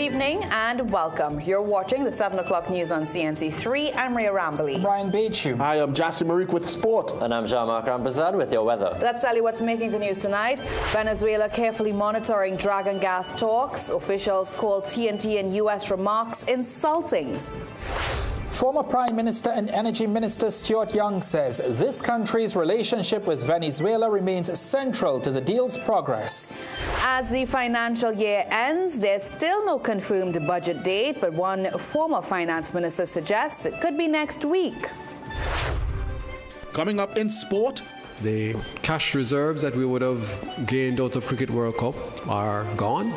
evening and welcome. You're watching the 7 o'clock news on CNC3. I'm Ria Rambali. I'm Brian Beachu. Hi, I'm Jassi Marique with sport. And I'm Jean-Marc Rampazad with your weather. Let's tell you what's making the news tonight. Venezuela carefully monitoring dragon gas talks. Officials call TNT and U.S. remarks insulting. Former Prime Minister and Energy Minister Stuart Young says this country's relationship with Venezuela remains central to the deal's progress. As the financial year ends, there's still no confirmed budget date, but one former finance minister suggests it could be next week. Coming up in sport, the cash reserves that we would have gained out of Cricket World Cup are gone.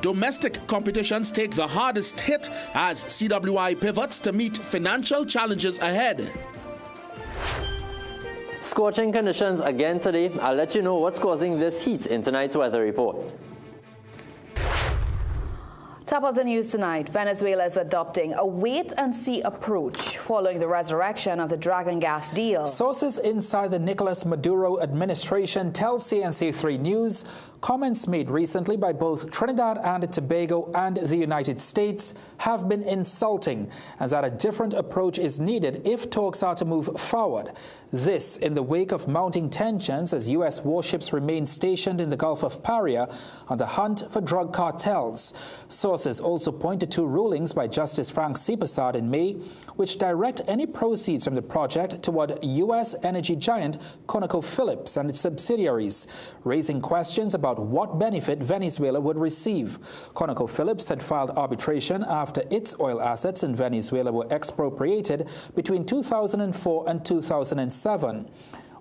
Domestic competitions take the hardest hit as CWI pivots to meet financial challenges ahead. Scorching conditions again today. I'll let you know what's causing this heat in tonight's weather report. Top of the news tonight, Venezuela is adopting a wait-and-see approach following the resurrection of the dragon gas deal. Sources inside the Nicolas Maduro administration tell CNC3 News comments made recently by both Trinidad and Tobago and the United States have been insulting, and that a different approach is needed if talks are to move forward. This in the wake of mounting tensions as U.S. warships remain stationed in the Gulf of Paria on the hunt for drug cartels. Sources also pointed to rulings by Justice Frank Seepersad in May, which direct any proceeds from the project toward U.S. energy giant ConocoPhillips and its subsidiaries, raising questions about what benefit Venezuela would receive. ConocoPhillips had filed arbitration after its oil assets in Venezuela were expropriated between 2004 and 2007.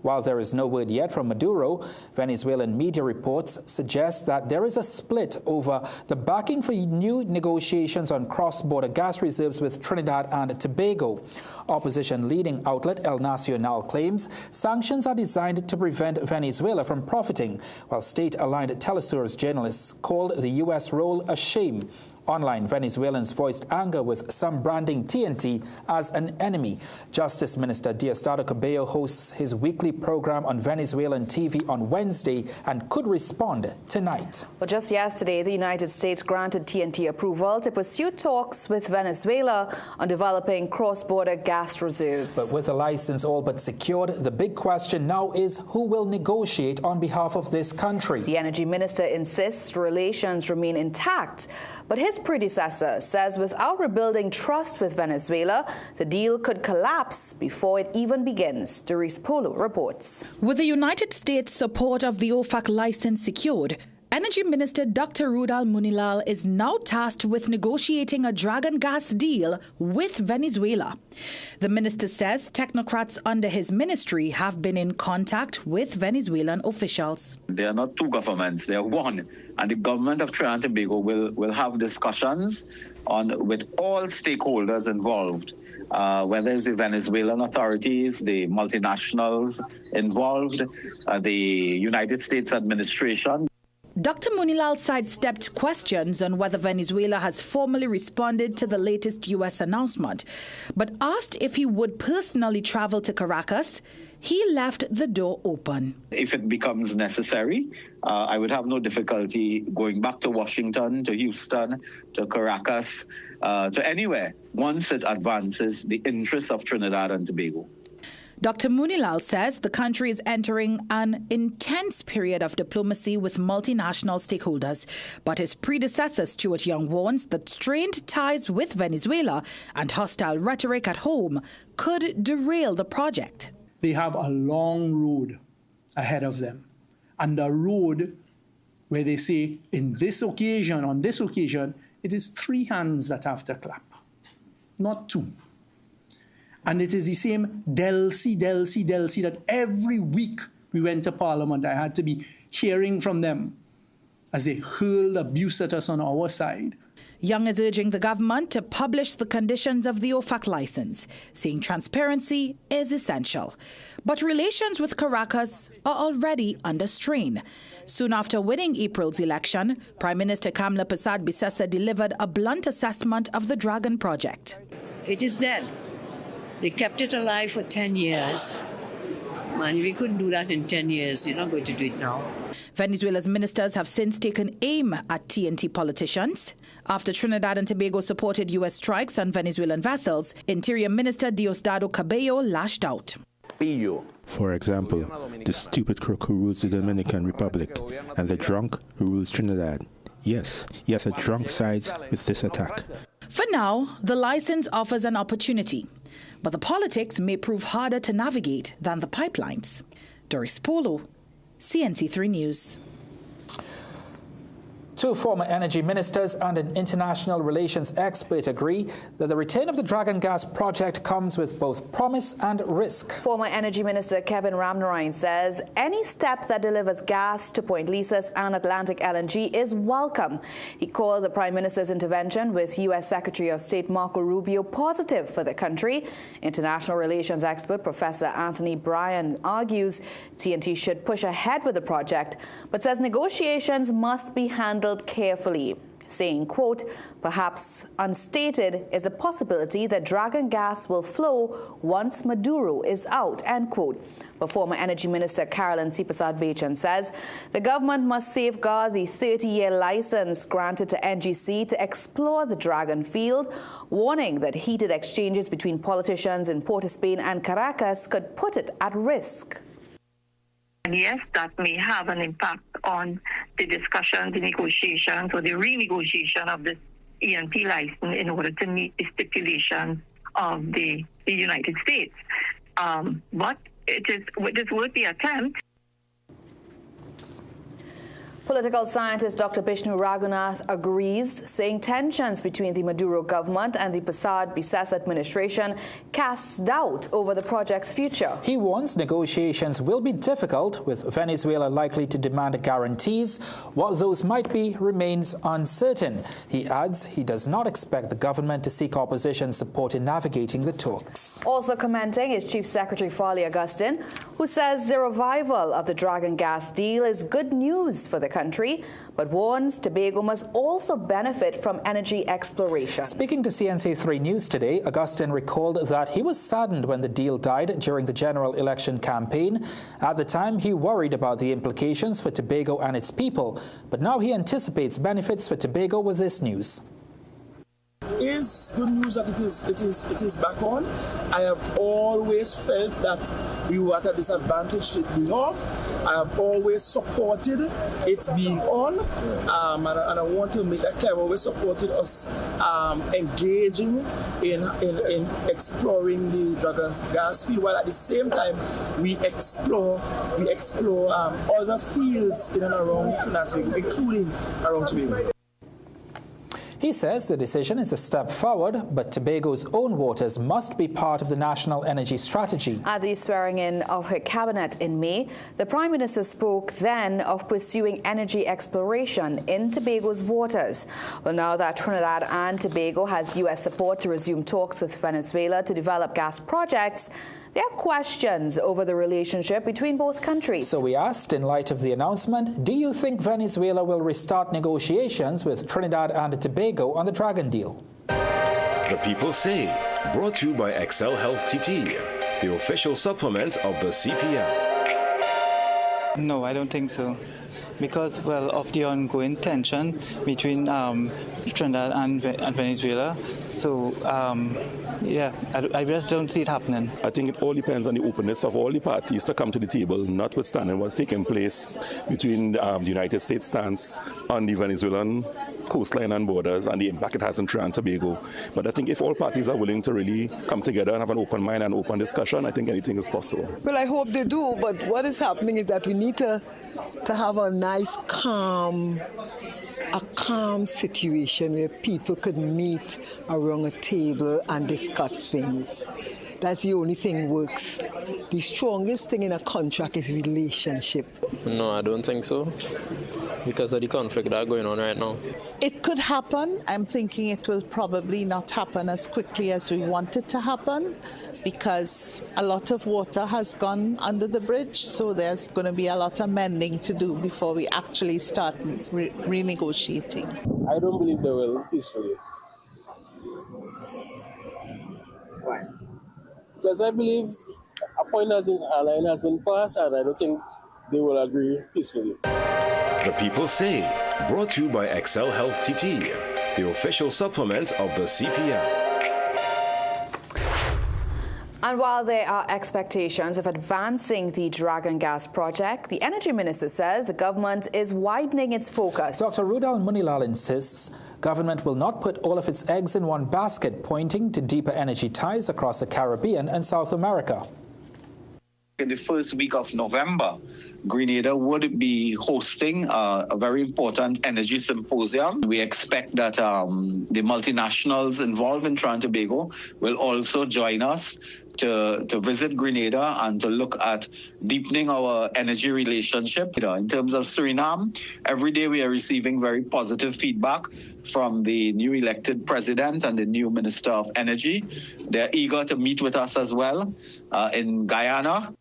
While there is no word yet from Maduro, Venezuelan media reports suggest that there is a split over the backing for new negotiations on cross-border gas reserves with Trinidad and Tobago. Opposition leading outlet El Nacional claims sanctions are designed to prevent Venezuela from profiting, while state-aligned Telesur's journalists called the U.S. role a shame. Online, Venezuelans voiced anger with some branding TNT as an enemy. Justice Minister Diosdado Cabello hosts his weekly program on Venezuelan TV on Wednesday and could respond tonight. Well, just yesterday, the United States granted TNT approval to pursue talks with Venezuela on developing cross-border gas reserves. But with the license all but secured, the big question now is who will negotiate on behalf of this country. The energy minister insists relations remain intact, but his predecessor says without rebuilding trust with Venezuela, the deal could collapse before it even begins. Doris Polo reports. With the United States' support of the OFAC license secured, Energy Minister Dr. Rudal Munilal is now tasked with negotiating a dragon gas deal with Venezuela. The minister says technocrats under his ministry have been in contact with Venezuelan officials. They are not two governments, they are one. And the government of Trinidad and Tobago will have discussions with all stakeholders involved, whether it's the Venezuelan authorities, the multinationals involved, the United States administration. Dr. Munilal sidestepped questions on whether Venezuela has formally responded to the latest U.S. announcement, but asked if he would personally travel to Caracas. He left the door open. If it becomes necessary, I would have no difficulty going back to Washington, to Houston, to Caracas, to anywhere, once it advances the interests of Trinidad and Tobago. Dr. Munilal says the country is entering an intense period of diplomacy with multinational stakeholders, but his predecessor, Stuart Young, warns that strained ties with Venezuela and hostile rhetoric at home could derail the project. They have a long road ahead of them, and a road where they say, on this occasion, it is 3 hands that have to clap, not 2. And it is the same DLC that every week we went to Parliament, I had to be hearing from them as they hurled abuse at us on our side. Young is urging the government to publish the conditions of the OFAC license, saying transparency is essential. But relations with Caracas are already under strain. Soon after winning April's election, Prime Minister Kamla Persad-Bissessar delivered a blunt assessment of the Dragon project. It is dead. They kept it alive for 10 years. man. We couldn't do that in 10 years. You're not going to do it now. Venezuela's ministers have since taken aim at TNT politicians. After Trinidad and Tobago supported U.S. strikes on Venezuelan vessels, Interior Minister Diosdado Cabello lashed out. For example, the stupid crook who rules the Dominican Republic and the drunk who rules Trinidad. Yes, a drunk sides with this attack. For now, the license offers an opportunity, but the politics may prove harder to navigate than the pipelines. Doris Polo, CNC3 News. Two former energy ministers and an international relations expert agree that the return of the Dragon Gas project comes with both promise and risk. Former Energy Minister Kevin Ramnarine says any step that delivers gas to Point Lisas and Atlantic LNG is welcome. He called the Prime Minister's intervention with U.S. Secretary of State Marco Rubio positive for the country. International relations expert Professor Anthony Bryan argues TNT should push ahead with the project, but says negotiations must be handled carefully, saying, quote, perhaps unstated is a possibility that Dragon Gas will flow once Maduro is out, end quote. But former Energy Minister Carolyn Sipasad-Bachan says the government must safeguard the 30-year license granted to NGC to explore the Dragon field, warning that heated exchanges between politicians in Port of Spain and Caracas could put it at risk. Yes, that may have an impact on the discussions, the negotiations, or the renegotiation of the E&P license in order to meet the stipulations of the United States. But it is worth the attempt. Political scientist Dr. Bishnu Raghunath agrees, saying tensions between the Maduro government and the Prasad-Bisas administration casts doubt over the project's future. He warns negotiations will be difficult, with Venezuela likely to demand guarantees. What those might be remains uncertain. He adds he does not expect the government to seek opposition support in navigating the talks. Also commenting is Chief Secretary Farley Augustine, who says the revival of the Dragon Gas deal is good news for the country, but warns Tobago must also benefit from energy exploration. Speaking to CNC3 News today, Augustine recalled that he was saddened when the deal died during the general election campaign. At the time, he worried about the implications for Tobago and its people, but now he anticipates benefits for Tobago with this news. Is good news that it is back on. I have always felt that we were at a disadvantage to it being off. I have always supported it being on, and I want to make that clear. I've always supported us engaging in exploring the Dragon Gas field, while at the same time we explore other fields in and around Trinidad and Tobago, including around Tobago. He says the decision is a step forward, but Tobago's own waters must be part of the national energy strategy. At the swearing-in of her cabinet in May, the Prime Minister spoke then of pursuing energy exploration in Tobago's waters. Well, now that Trinidad and Tobago has U.S. support to resume talks with Venezuela to develop gas projects, there are questions over the relationship between both countries. So we asked, in light of the announcement, do you think Venezuela will restart negotiations with Trinidad and Tobago on the Dragon deal? The People Say, brought to you by Excel Health TT, the official supplement of the CPL. No, I don't think so. Because, well, of the ongoing tension between Trinidad and Venezuela. So, yeah, I just don't see it happening. I think it all depends on the openness of all the parties to come to the table, notwithstanding what's taking place between the United States stance on the Venezuelan coastline and borders and the impact it has in Trinidad and Tobago. But I think if all parties are willing to really come together and have an open mind and open discussion, I think anything is possible. Well, I hope they do, but what is happening is that we need to have a nice, calm situation where people could meet around a table and discuss things. That's the only thing works. The strongest thing in a contract is relationship. No, I don't think so, because of the conflict that are going on right now. It could happen. I'm thinking it will probably not happen as quickly as we want it to happen, because a lot of water has gone under the bridge, so there's going to be a lot of mending to do before we actually start renegotiating. I don't believe they will peacefully. Why? Because I believe a point has been, a line has been passed, and I don't think they will agree peacefully. The People Say, brought to you by Excel Health TT, the official supplement of the CPI. And while there are expectations of advancing the Dragon Gas project, the Energy Minister says the government is widening its focus. Dr. Rudal Munilal insists government will not put all of its eggs in one basket, pointing to deeper energy ties across the Caribbean and South America. In the first week of November, Grenada would be hosting a very important energy symposium. We expect that the multinationals involved in Trinidad and Tobago will also join us to visit Grenada and to look at deepening our energy relationship. In terms of Suriname, every day we are receiving very positive feedback from the new elected president and the new Minister of Energy. They're eager to meet with us as well in Guyana.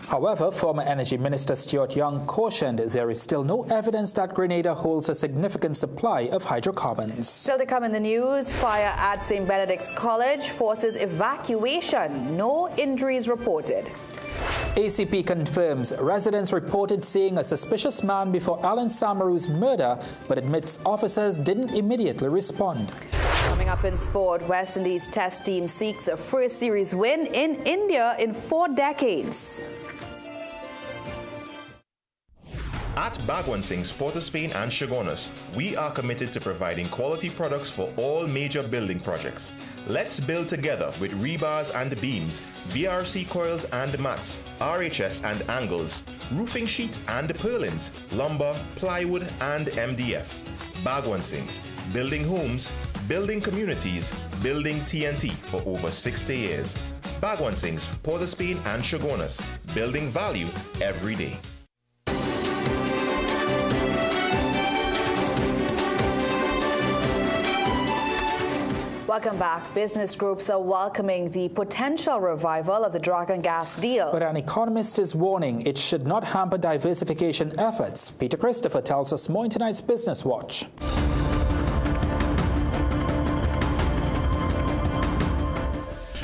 However, former Energy Minister Stuart Young cautioned there is still no evidence that Grenada holds a significant supply of hydrocarbons. Still to come in the news, fire at St. Benedict's College forces evacuation. No injuries reported. ACP confirms residents reported seeing a suspicious man before Alan Samaru's murder, but admits officers didn't immediately respond. Coming up in sport, West Indies Test team seeks a first series win in India in 4 decades. At Bagwansing's Port of Spain and Chagonas, we are committed to providing quality products for all major building projects. Let's build together with rebars and beams, BRC coils and mats, RHS and angles, roofing sheets and purlins, lumber, plywood and MDF. Bagwansing's, building homes, building communities, building TNT for over 60 years. Bagwansing's, Port of Spain and Chagonas, building value every day. Welcome back. Business groups are welcoming the potential revival of the Dragon Gas deal. But an economist is warning it should not hamper diversification efforts. Peter Christopher tells us more in tonight's Business Watch.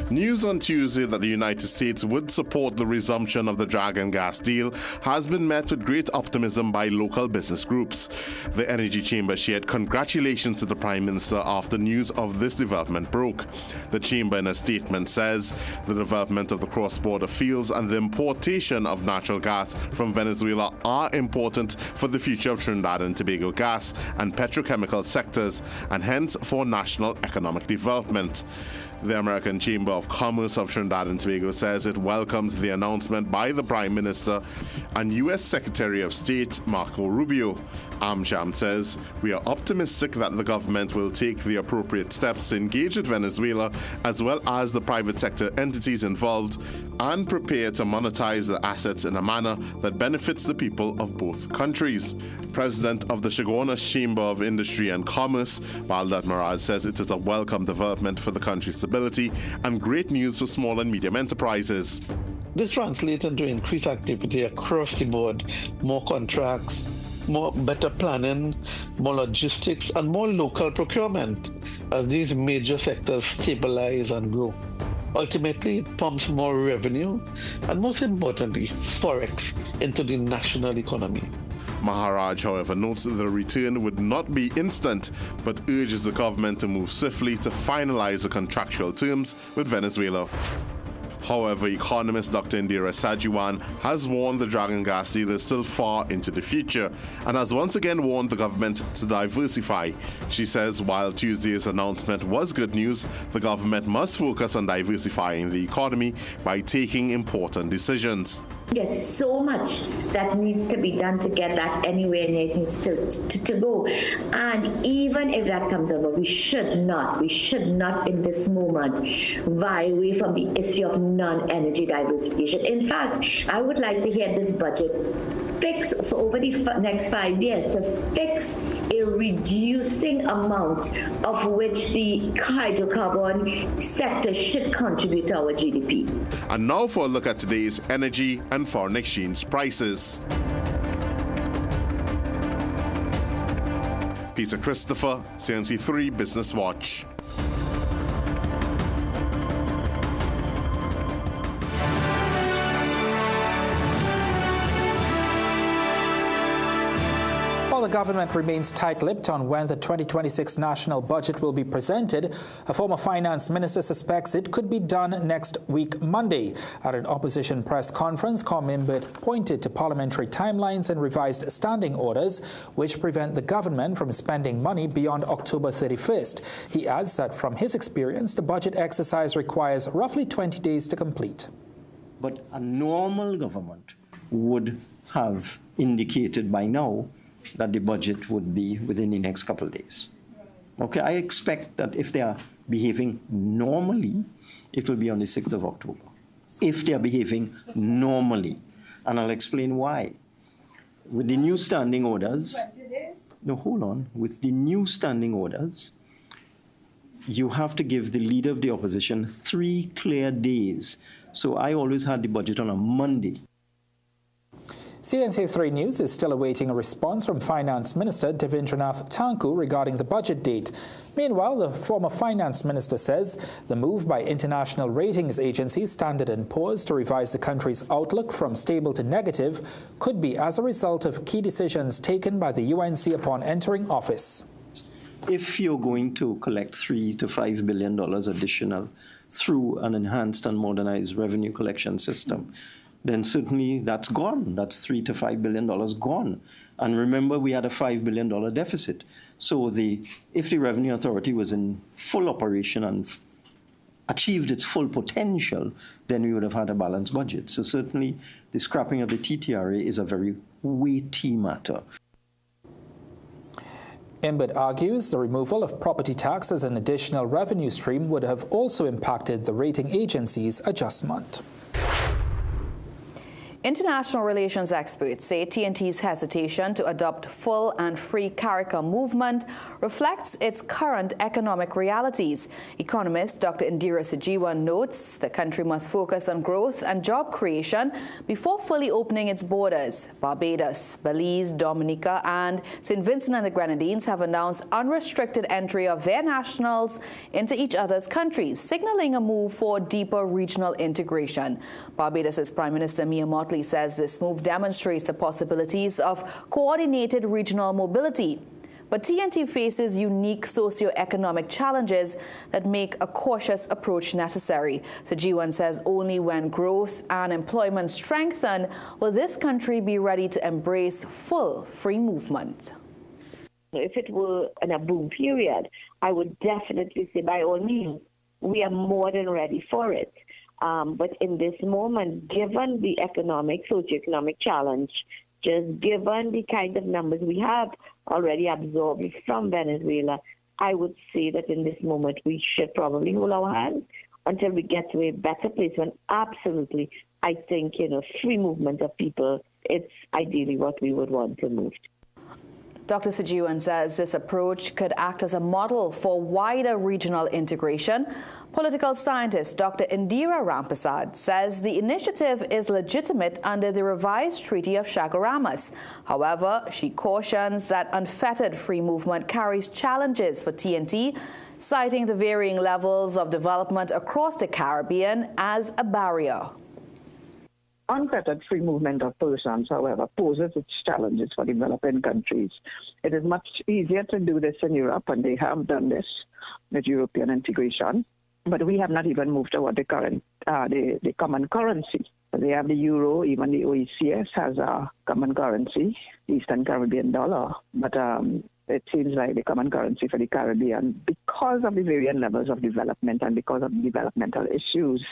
News on Tuesday that the United States would support the resumption of the Dragon Gas deal has been met with great optimism by local business groups. The Energy Chamber shared congratulations to the Prime Minister after news of this development broke. The Chamber in a statement says the development of the cross-border fields and the importation of natural gas from Venezuela are important for the future of Trinidad and Tobago gas and petrochemical sectors and hence for national economic development. The American Chamber of Commerce of Trinidad and Tobago says it welcomes the announcement by the Prime Minister and U.S. Secretary of State Marco Rubio. AmCham says, "We are optimistic that the government will take the appropriate steps to engage with Venezuela as well as the private sector entities involved and prepare to monetize the assets in a manner that benefits the people of both countries." President of the Chagonas Chamber of Industry and Commerce, Baldat Marad, says it is a welcome development for the country's stability and great news for small and medium enterprises. This translates into increased activity across the board, more contracts, better planning, more logistics, and more local procurement as these major sectors stabilize and grow. Ultimately, it pumps more revenue and, most importantly, forex into the national economy. Maharaj, however, notes that the return would not be instant, but urges the government to move swiftly to finalize the contractual terms with Venezuela. However, economist Dr. Indira Sajiwan has warned the Dragon Gas deal is still far into the future and has once again warned the government to diversify. She says while Tuesday's announcement was good news, the government must focus on diversifying the economy by taking important decisions. There's so much that needs to be done to get that anywhere it needs to go. And even if that comes over, we should not in this moment vie away from the issue of non-energy diversification. In fact, I would like to hear this budget fix for over the next 5 years to fix a reducing amount of which the hydrocarbon sector should contribute to our GDP. And now for a look at today's energy and foreign exchange prices. Peter Christopher, CNC3 Business Watch. While the government remains tight-lipped on when the 2026 national budget will be presented, a former finance minister suspects it could be done next week Monday. At an opposition press conference, Imbert pointed to parliamentary timelines and revised standing orders which prevent the government from spending money beyond October 31st. He adds that from his experience, the budget exercise requires roughly 20 days to complete. But a normal government would have indicated by now that the budget would be within the next couple of days. Okay, I expect that if they are behaving normally, it will be on the 6th of October. If they are behaving normally, and I'll explain why. With the new standing orders, no, hold on. With the new standing orders, you have to give the leader of the opposition 3 clear days. So I always had the budget on a Monday. CNC3 News is still awaiting a response from Finance Minister Devendranath Tanku regarding the budget date. Meanwhile, the former Finance Minister says the move by international ratings agency Standard & Poor's to revise the country's outlook from stable to negative could be as a result of key decisions taken by the UNC upon entering office. If you're going to collect $3 to $5 billion additional through an enhanced and modernized revenue collection system, then certainly that's gone. That's $3 to $5 billion gone. And remember, we had a $5 billion deficit. So if the Revenue Authority was in full operation and achieved its full potential, then we would have had a balanced budget. So certainly the scrapping of the TTRA is a very weighty matter. Imbert argues the removal of property tax as an additional revenue stream would have also impacted the rating agency's adjustment. International relations experts say TNT's hesitation to adopt full and free CARICOM movement reflects its current economic realities. Economist Dr. Indira Sajiwan notes the country must focus on growth and job creation before fully opening its borders. Barbados, Belize, Dominica, and St. Vincent and the Grenadines have announced unrestricted entry of their nationals into each other's countries, signaling a move for deeper regional integration. Barbados's Prime Minister Mia Mottley says this move demonstrates the possibilities of coordinated regional mobility. But TNT faces unique socio-economic challenges that make a cautious approach necessary. Sajiwan says only when growth and employment strengthen will this country be ready to embrace full free movement. If it were in a boom period, I would definitely say by all means, we are more than ready for it. But in this moment, given the socioeconomic challenge, just given the kind of numbers we have already absorbed from Venezuela, I would say that in this moment we should probably hold our hands until we get to a better place. When absolutely, I think, free movement of people, it's ideally what we would want to move to. Dr. Sajiwan says this approach could act as a model for wider regional integration. Political scientist Dr. Indira Rampersad says the initiative is legitimate under the revised Treaty of Chaguaramas. However, she cautions that unfettered free movement carries challenges for TNT, citing the varying levels of development across the Caribbean as a barrier. Unfettered free movement of persons, however, poses its challenges for developing countries. It is much easier to do this in Europe, and they have done this with European integration. But we have not even moved toward the common currency. They have the euro, even the OECS has a common currency, Eastern Caribbean dollar. But it seems like the common currency for the Caribbean, because of the varying levels of development and because of developmental issues.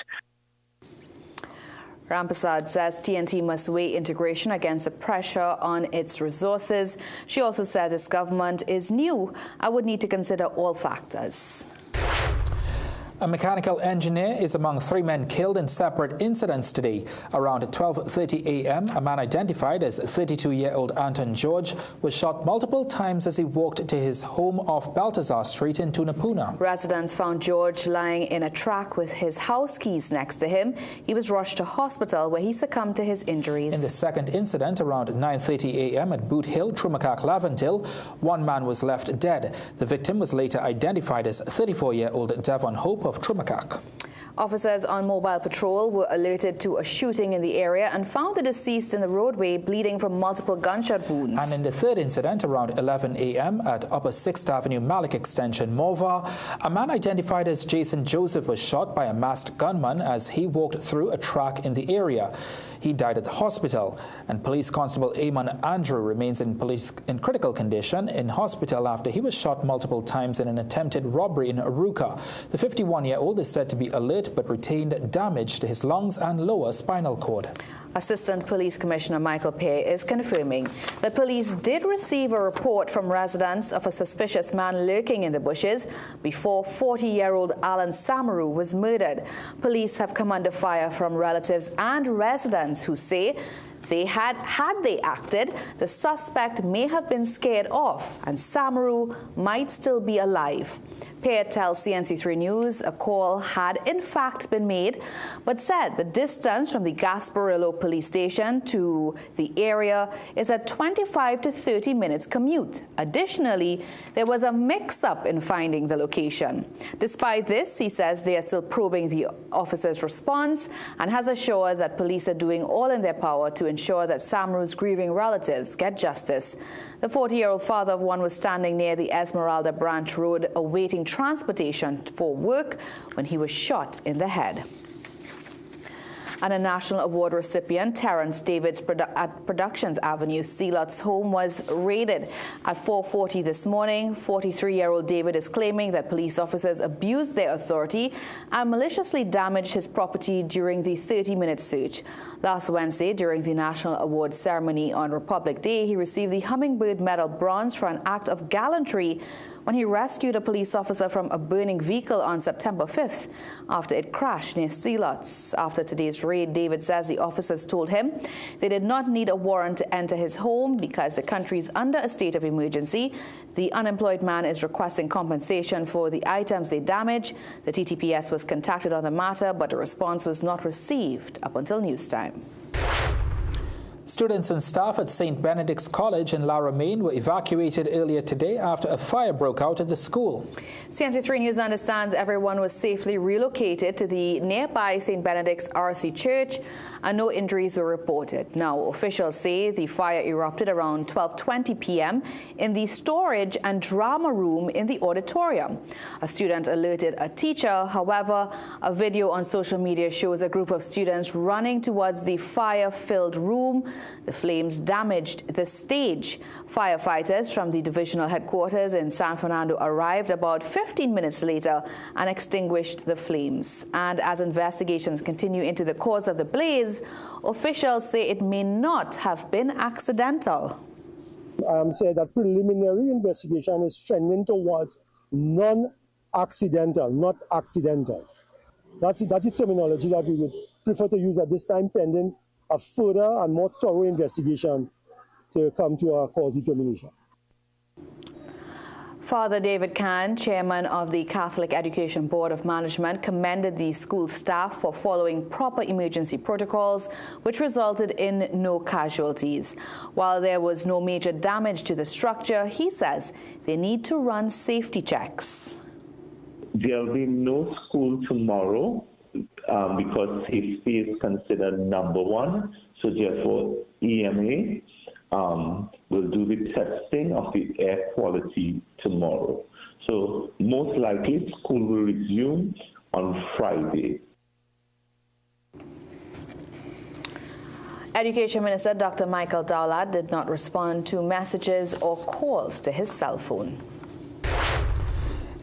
Rampersad says TNT must weigh integration against the pressure on its resources. She also said this government is new and would need to consider all factors. A mechanical engineer is among 3 men killed in separate incidents today. Around 12:30 a.m., a man identified as 32-year-old Anton George was shot multiple times as he walked to his home off Baltazar Street in Tunapuna. Residents found George lying in a track with his house keys next to him. He was rushed to hospital where he succumbed to his injuries. In the second incident, around 9:30 a.m. at Boot Hill, Trumakak, Laventille, 1 man was left dead. The victim was later identified as 34-year-old Devon Hope of Trumakak. Officers on mobile patrol were alerted to a shooting in the area and found the deceased in the roadway bleeding from multiple gunshot wounds. And in the third incident, around 11 a.m. at Upper 6th Avenue Malik Extension, Morva, a man identified as Jason Joseph was shot by a masked gunman as he walked through a track in the area. He died at the hospital, and Police Constable Eamon Andrew remains in critical condition in hospital after he was shot multiple times in an attempted robbery in Aruca. The 51-year-old is said to be alert but retained damage to his lungs and lower spinal cord. Assistant Police Commissioner Michael Pear is confirming that police did receive a report from residents of a suspicious man lurking in the bushes before 40-year-old Alan Samaru was murdered. Police have come under fire from relatives and residents who say had they acted, the suspect may have been scared off and Samaru might still be alive. Pear tells CNC3 News a call had in fact been made, but said the distance from the Gasparillo police station to the area is a 25 to 30 minutes commute. Additionally, there was a mix-up in finding the location. Despite this, he says they are still probing the officer's response and has assured that police are doing all in their power to ensure that Samaru's grieving relatives get justice. The 40-year-old father of one was standing near the Esmeralda Branch Road awaiting transportation for work when he was shot in the head. And a National Award recipient, Terrence David's at Productions Avenue, Sealot's home was raided at 4:40 this morning. 43-year-old David is claiming that police officers abused their authority and maliciously damaged his property during the 30-minute search. Last Wednesday, during the National Award ceremony on Republic Day, he received the Hummingbird Medal Bronze for an act of gallantry when he rescued a police officer from a burning vehicle on September 5th after it crashed near Sealot's. After today's raid, David says the officers told him they did not need a warrant to enter his home because the country is under a state of emergency. The unemployed man is requesting compensation for the items they damaged. The TTPS was contacted on the matter, but a response was not received up until news time. Students and staff at St. Benedict's College in La Romaine were evacuated earlier today after a fire broke out at the school. CNC3 News understands everyone was safely relocated to the nearby St. Benedict's RC Church and no injuries were reported. Now, officials say the fire erupted around 12:20 p.m. in the storage and drama room in the auditorium. A student alerted a teacher. However, a video on social media shows a group of students running towards the fire-filled room. The flames damaged the stage. Firefighters from the divisional headquarters in San Fernando arrived about 15 minutes later and extinguished the flames. And as investigations continue into the cause of the blaze, officials say it may not have been accidental. Say that preliminary investigation is trending towards non-accidental, not accidental. That's the terminology that we would prefer to use at this time, pending a further and more thorough investigation to come to a cause determination. Father David Kahn, chairman of the Catholic Education Board of Management, commended the school staff for following proper emergency protocols, which resulted in no casualties. While there was no major damage to the structure, he says they need to run safety checks. There will be no school tomorrow because safety is considered number one. So therefore, EMA will do the testing of the air quality tomorrow. So most likely school will resume on Friday. Education Minister Dr. Michael Dowlad did not respond to messages or calls to his cell phone.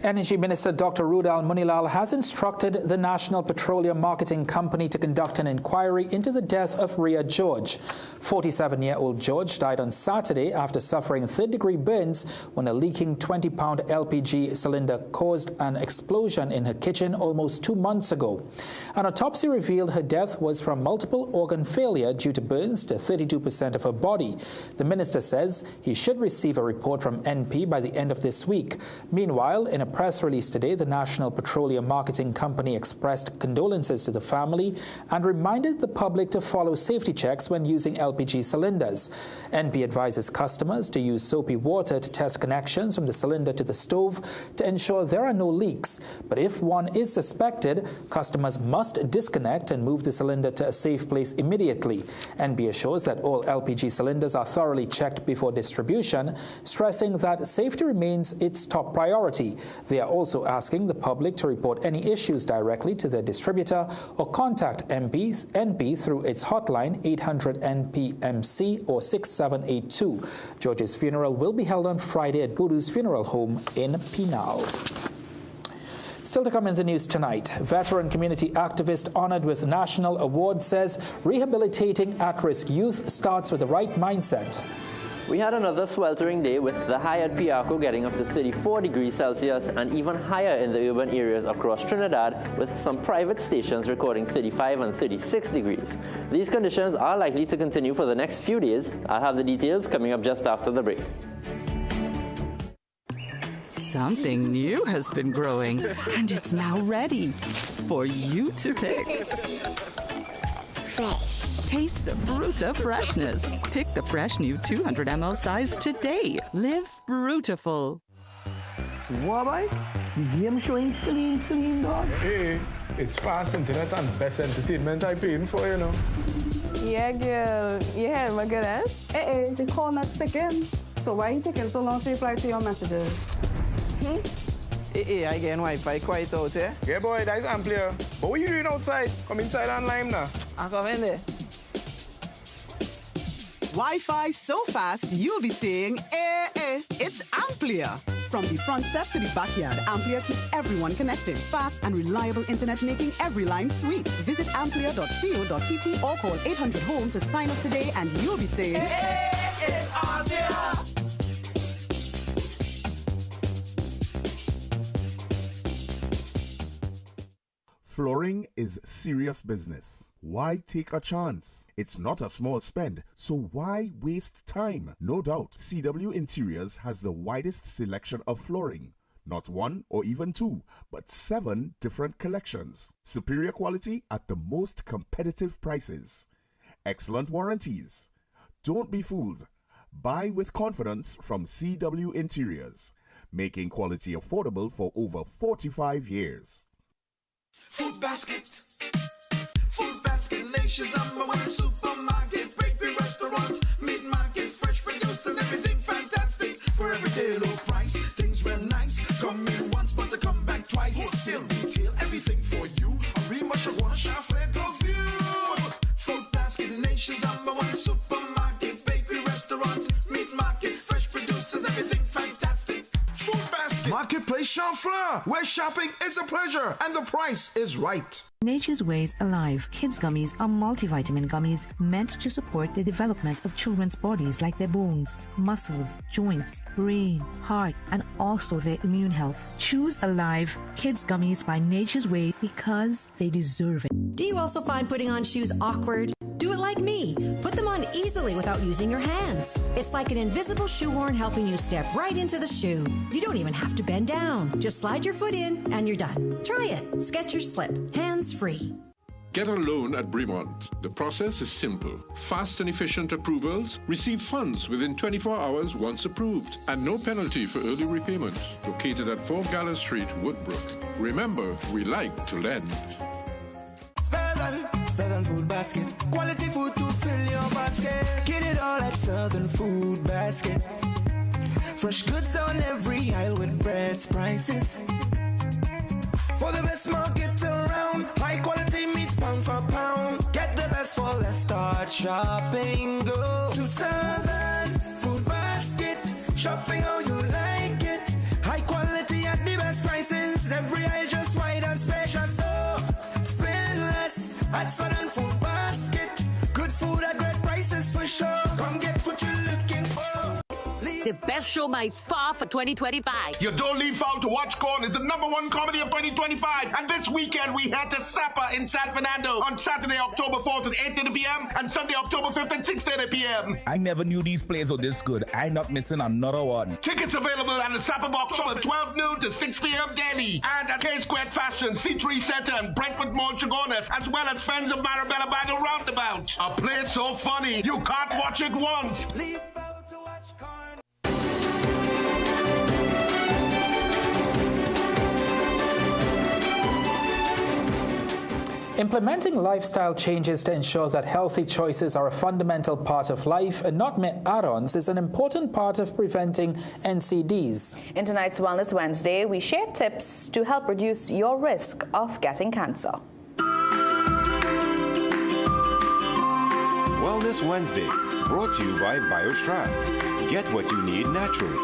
Energy Minister Dr. Rudal Munilal has instructed the National Petroleum Marketing Company to conduct an inquiry into the death of Ria George. 47-year-old George died on Saturday after suffering third-degree burns when a leaking 20-pound LPG cylinder caused an explosion in her kitchen almost 2 months ago. An autopsy revealed her death was from multiple organ failure due to burns to 32% of her body. The minister says he should receive a report from NP by the end of this week. Meanwhile, in a a press release today, the National Petroleum Marketing Company expressed condolences to the family and reminded the public to follow safety checks when using LPG cylinders. NP advises customers to use soapy water to test connections from the cylinder to the stove to ensure there are no leaks. But if one is suspected, customers must disconnect and move the cylinder to a safe place immediately. NP assures that all LPG cylinders are thoroughly checked before distribution, stressing that safety remains its top priority. They are also asking the public to report any issues directly to their distributor or contact NP through its hotline 800-NP-MC or 6782. George's funeral will be held on Friday at Boodoo's Funeral Home in Pinal. Still to come in the news tonight, veteran community activist honored with national award says rehabilitating at-risk youth starts with the right mindset. We had another sweltering day with the high at Piarco getting up to 34 degrees Celsius and even higher in the urban areas across Trinidad, with some private stations recording 35 and 36 degrees. These conditions are likely to continue for the next few days. I'll have the details coming up just after the break. Something new has been growing, and it's now ready for you to pick. Fresh. Taste the Bruta freshness. Pick the fresh new 200 ml size today. Live Brutaful. What, boy? The game showing clean, dog. Hey, it's fast internet and best entertainment I paying for, you know. Yeah, girl. You heard my good, eh? Hey, the call not sticking. So why you taking so long to reply to your messages? Hey, I getting Wi-Fi quite out here. Yeah, boy, that's Amplia. But what are you doing outside? Come inside and lime now. I'll come in there. Wi-Fi so fast, you'll be saying, it's Amplia. From the front step to the backyard, Amplia keeps everyone connected. Fast and reliable internet making every line sweet. Visit amplia.co.tt or call 800-HOME to sign up today and you'll be saying, it's Amplia. Flooring is serious business. Why take a chance? It's not a small spend, so why waste time? No doubt, CW Interiors has the widest selection of flooring. Not one or even two, but 7 different collections. Superior quality at the most competitive prices. Excellent warranties. Don't be fooled. Buy with confidence from CW Interiors, making quality affordable for over 45 years. Food Basket. Food Basket, nation's #1 supermarket, bakery, restaurant, meat market, fresh producers, everything fantastic. For everyday low price, things real nice. Come in once, but to come back twice. Wholesale, retail, everything for you. A remush, I wanna shop, fair, go view. Food Basket, the nation's #1 supermarket, bakery, restaurant, meat market, fresh producers, everything fantastic. Food Basket. Marketplace Champlain, where shopping is a pleasure and the price is right. Nature's Ways Alive Kids Gummies are multivitamin gummies meant to support the development of children's bodies, like their bones, muscles, joints, brain, heart, and also their immune health. Choose Alive Kids Gummies by Nature's Way because they deserve it. Do you also find putting on shoes awkward? Do it like me. Put them on easily without using your hands. It's like an invisible shoehorn helping you step right into the shoe. You don't even have to bend down. Just slide your foot in and you're done. Try it. Skechers Slip. Hands-free. Get a loan at Bremont. The process is simple. Fast and efficient approvals. Receive funds within 24 hours once approved. And no penalty for early repayment. Located at 4 Gallows Street, Woodbrook. Remember, we like to lend. Southern Food Basket. Quality food to fill your basket. Get it all at Southern Food Basket. Fresh goods on every aisle with best prices. For the best market around, high quality meat pound for pound. Get the best for less, start shopping. Go to Southern Food Basket. Shopping how you like it. High quality at the best prices. Every aisle just wide and special. So spend less at Southern Food Basket. Good food at great prices for sure. Come get what you're looking for. Leave the best show by far for 2025. You don't leave out to watch Corn is the #1 comedy of 2025. And this weekend we head to Sapa in San Fernando on Saturday, October 4th at 8:30 p.m. and Sunday, October 5th at 6:30 p.m. I never knew these plays were this good. I'm not missing another one. Tickets available at the Sapa Box from 12 noon to 6 p.m. daily. And at K-Squared Fashion, C3 Center and Brentford Mall, Chagonas, as well as Friends of Marabella by the Roundabout. A play so funny, you can't watch it once. Leave out to watch Corn. Implementing lifestyle changes to ensure that healthy choices are a fundamental part of life and not mere add-ons is an important part of preventing NCDs. In tonight's Wellness Wednesday, we share tips to help reduce your risk of getting cancer. Wellness Wednesday, brought to you by BioStrand. Get what you need naturally.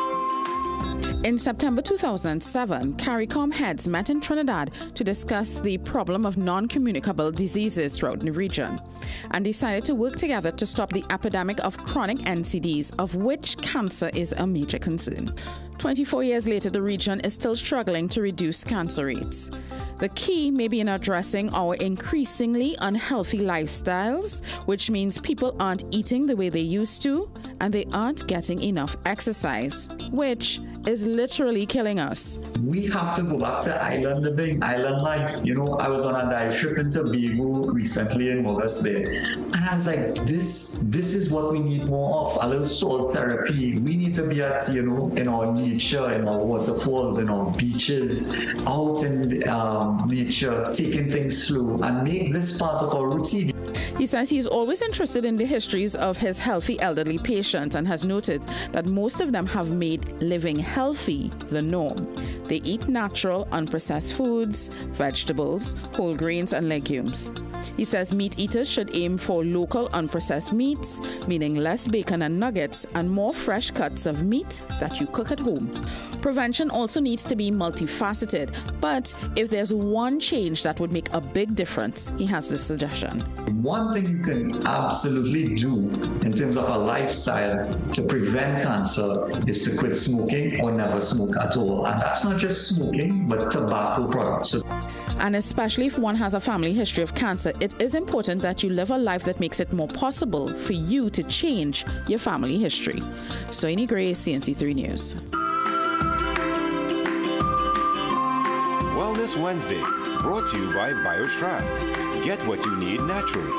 In September 2007, CARICOM heads met in Trinidad to discuss the problem of non-communicable diseases throughout the region and decided to work together to stop the epidemic of chronic NCDs, of which cancer is a major concern. 24 years later, the region is still struggling to reduce cancer rates. The key may be in addressing our increasingly unhealthy lifestyles, which means people aren't eating the way they used to, and they aren't getting enough exercise, which is literally killing us. We have to go back to island living, island life. You know, I was on a dive trip in Tobago recently in August there, and I was like, this is what we need more of, a little salt therapy. We need to be at, you know, in our nature, in our waterfalls, in our beaches, out in nature, taking things slow, and make this part of our routine. He says he is always interested in the histories of his healthy elderly patients and has noted that most of them have made living healthy the norm. They eat natural, unprocessed foods, vegetables, whole grains, and legumes. He says meat eaters should aim for local unprocessed meats, meaning less bacon and nuggets, and more fresh cuts of meat that you cook at home. Prevention also needs to be multifaceted, but if there's one change that would make a big difference, he has this suggestion. One thing you can absolutely do in terms of a lifestyle to prevent cancer is to quit smoking or never smoke at all. And that's not just smoking, but tobacco products. And especially if one has a family history of cancer, it is important that you live a life that makes it more possible for you to change your family history. Soini Gray, CNC3 News. Wellness Wednesday, brought to you by BioStrand. Get what you need naturally.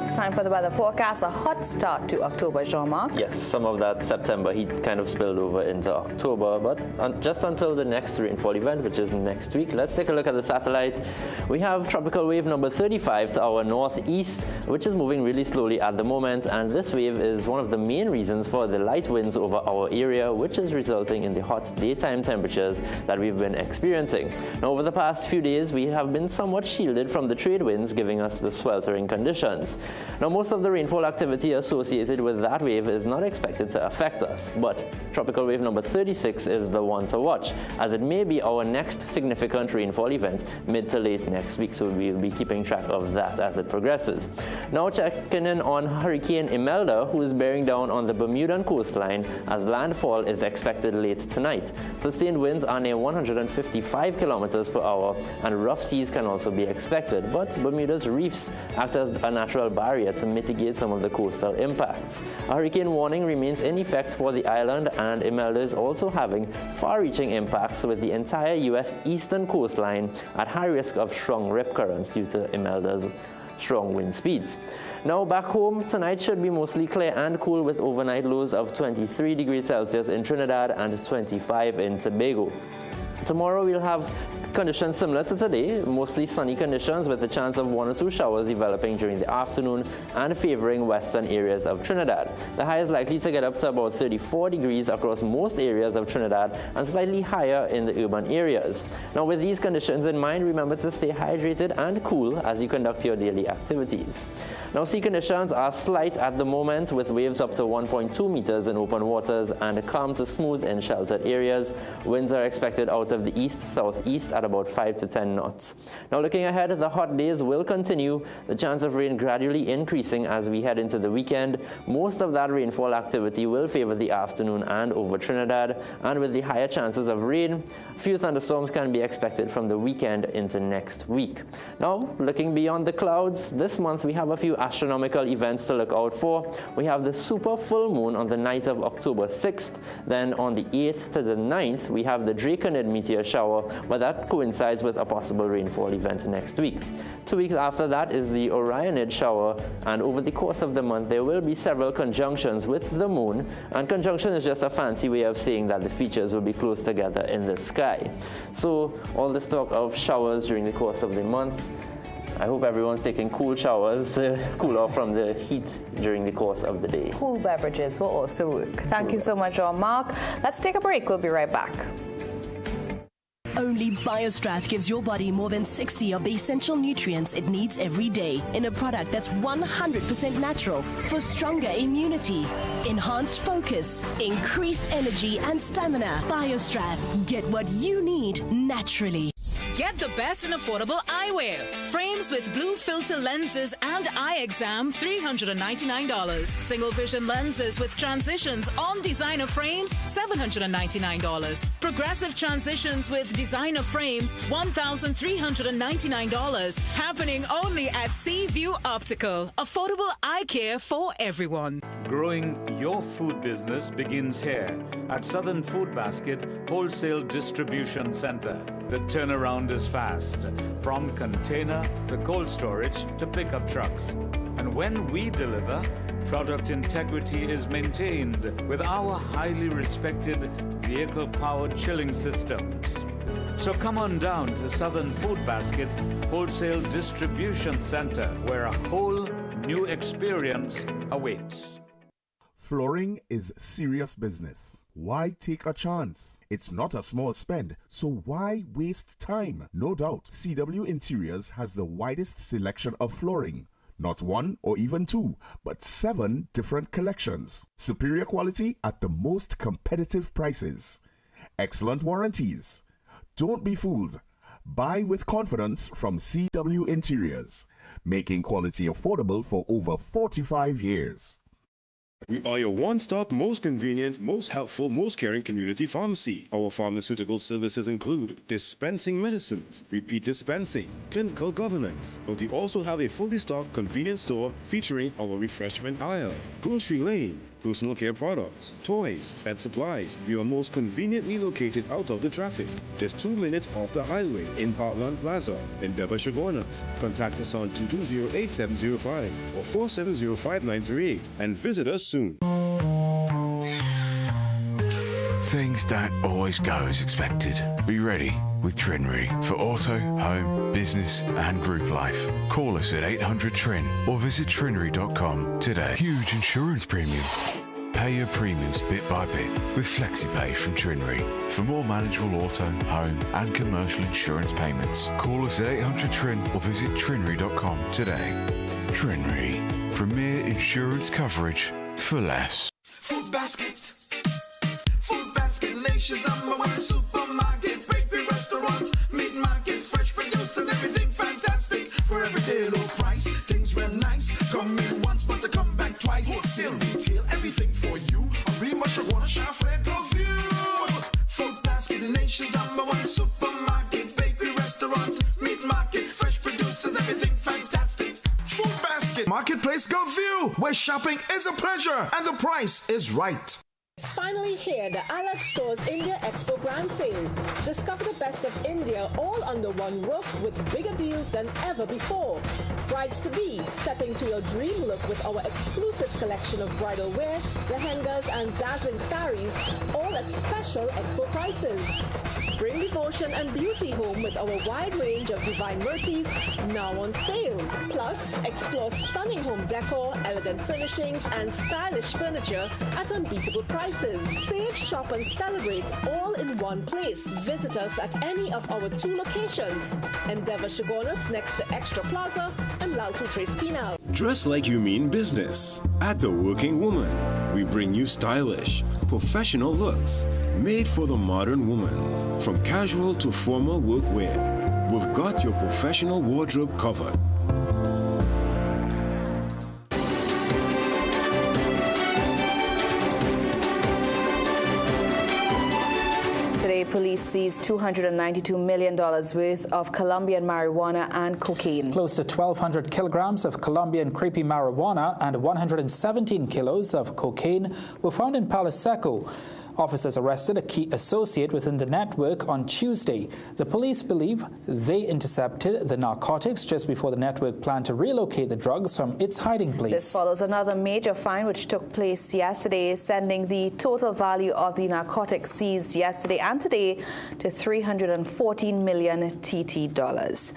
It's time for the weather forecast. A hot start to October, Jean-Marc. Yes, some of that September heat kind of spilled over into October, but just until the next rainfall event, which is next week. Let's take a look at the satellite. We have tropical wave number 35 to our northeast, which is moving really slowly at the moment, and this wave is one of the main reasons for the light winds over our area, which is resulting in the hot daytime temperatures that we've been experiencing. Now, over the past few days, we have been somewhat shielded from the trade winds, giving us the sweltering conditions. Now, most of the rainfall activity associated with that wave is not expected to affect us, but tropical wave number 36 is the one to watch, as it may be our next significant rainfall event mid to late next week, so we'll be keeping track of that as it progresses. Now, checking in on Hurricane Imelda, who is bearing down on the Bermudan coastline, as landfall is expected late tonight. Sustained winds are near 155 kilometers per hour, and rough seas can also be expected, but Bermuda's reefs act as a natural barrier to mitigate some of the coastal impacts. A hurricane warning remains in effect for the island, and Imelda is also having far-reaching impacts with the entire U.S. eastern coastline at high risk of strong rip currents due to Imelda's strong wind speeds. Now, back home, tonight should be mostly clear and cool with overnight lows of 23 degrees Celsius in Trinidad and 25 in Tobago. Tomorrow we'll have conditions similar to today, mostly sunny conditions with a chance of 1 or 2 showers developing during the afternoon and favoring western areas of Trinidad. The high is likely to get up to about 34 degrees across most areas of Trinidad and slightly higher in the urban areas. Now, with these conditions in mind, remember to stay hydrated and cool as you conduct your daily activities. Now, sea conditions are slight at the moment with waves up to 1.2 meters in open waters and calm to smooth in sheltered areas. Winds are expected out of of the east-southeast at about 5 to 10 knots. Now looking ahead, the hot days will continue, the chance of rain gradually increasing as we head into the weekend. Most of that rainfall activity will favor the afternoon and over Trinidad, and with the higher chances of rain, a few thunderstorms can be expected from the weekend into next week. Now, looking beyond the clouds, this month we have a few astronomical events to look out for. We have the super full moon on the night of October 6th. Then on the 8th to the 9th, we have the Draconid meteor shower, but that coincides with a possible rainfall event next week. 2 weeks after that is the Orionid shower, and over the course of the month there will be several conjunctions with the moon, and conjunction is just a fancy way of saying that the features will be close together in the sky. So all this talk of showers during the course of the month, I hope everyone's taking cool showers, cool off from the heat during the course of the day. Cool beverages will also work. Thank you so much, Mark. Let's take a break. We'll be right back. Only BioStrath gives your body more than 60 of the essential nutrients it needs every day in a product that's 100% natural for stronger immunity, enhanced focus, increased energy and stamina. BioStrath. Get what you need naturally. Get the best in affordable eyewear. Frames with blue filter lenses and eye exam, $399. Single vision lenses with transitions on designer frames, $799. Progressive transitions with designer frames, $1,399. Happening only at Seaview Optical. Affordable eye care for everyone. Growing your food business begins here at Southern Food Basket Wholesale Distribution Center. The turnaround is fast, from container to cold storage to pickup trucks. And when we deliver, product integrity is maintained with our highly respected vehicle-powered chilling systems. So come on down to Southern Food Basket Wholesale Distribution Center, where a whole new experience awaits. Flooring is serious business. Why take a chance? It's not a small spend, so why waste time? No doubt, CW Interiors has the widest selection of flooring. Not one or even two, but 7 different collections. Superior quality at the most competitive prices. Excellent warranties. Don't be fooled. Buy with confidence from CW Interiors, making quality affordable for over 45 years. We are your one-stop, most convenient, most helpful, most caring community pharmacy. Our pharmaceutical services include dispensing medicines, repeat dispensing, clinical governance, but we also have a fully stocked convenience store featuring our refreshment aisle, grocery lane, personal care products, toys, pet supplies. We are most conveniently located out of the traffic, just 2 minutes off the highway in Parkland Plaza, Endeavour Chagonas. Contact us on 220-8705 or 470-5938 and visit us soon. Things don't always go as expected. Be ready with Trinry for auto, home, business and group life. Call us at 800-TRIN or visit trinry.com today. Huge insurance premium. Pay your premiums bit by bit with FlexiPay from Trinry. For more manageable auto, home and commercial insurance payments, call us at 800-TRIN or visit trinry.com today. Trinry. Premier insurance coverage for less. Food Basket. Food Basket, nation's #1 supermarket. Bakery, restaurant, meat market, fresh produce and everything fantastic. For everyday low price, things real nice. Come in once, but to come back twice. Wholesale, retail, everything for you. A real much you wanna shop for go view. Food Basket, the nation's #1 supermarket. Bakery, restaurant, meat market, fresh produce and everything fantastic. Food Basket, Marketplace Go View, where shopping is a pleasure and the price is right. It's finally here, the Alex Stores India Expo Grand Sale. Discover the best of India all under one roof with bigger deals than ever before. Brides-to-be, step into your dream look with our exclusive collection of bridal wear, lehengas and dazzling saris, all at special expo prices. Bring devotion and beauty home with our wide range of divine murtis now on sale. Plus, explore stunning home decor, elegant furnishings and stylish furniture at unbeatable prices. Save, shop and celebrate all in one place. Visit us at any of our 2 locations, Endeavour Chagonas next to Extra Plaza and allowed to trace penal. Dress like you mean business. At The Working Woman, we bring you stylish, professional looks made for the modern woman. From casual to formal workwear, we've got your professional wardrobe covered. Today, police seized $292 million worth of Colombian marijuana and cocaine. Close to 1,200 kilograms of Colombian creepy marijuana and 117 kilos of cocaine were found in Palo Seco. Officers arrested a key associate within the network on Tuesday. The police believe they intercepted the narcotics just before the network planned to relocate the drugs from its hiding place. This follows another major find which took place yesterday, sending the total value of the narcotics seized yesterday and today to 314 million TT dollars.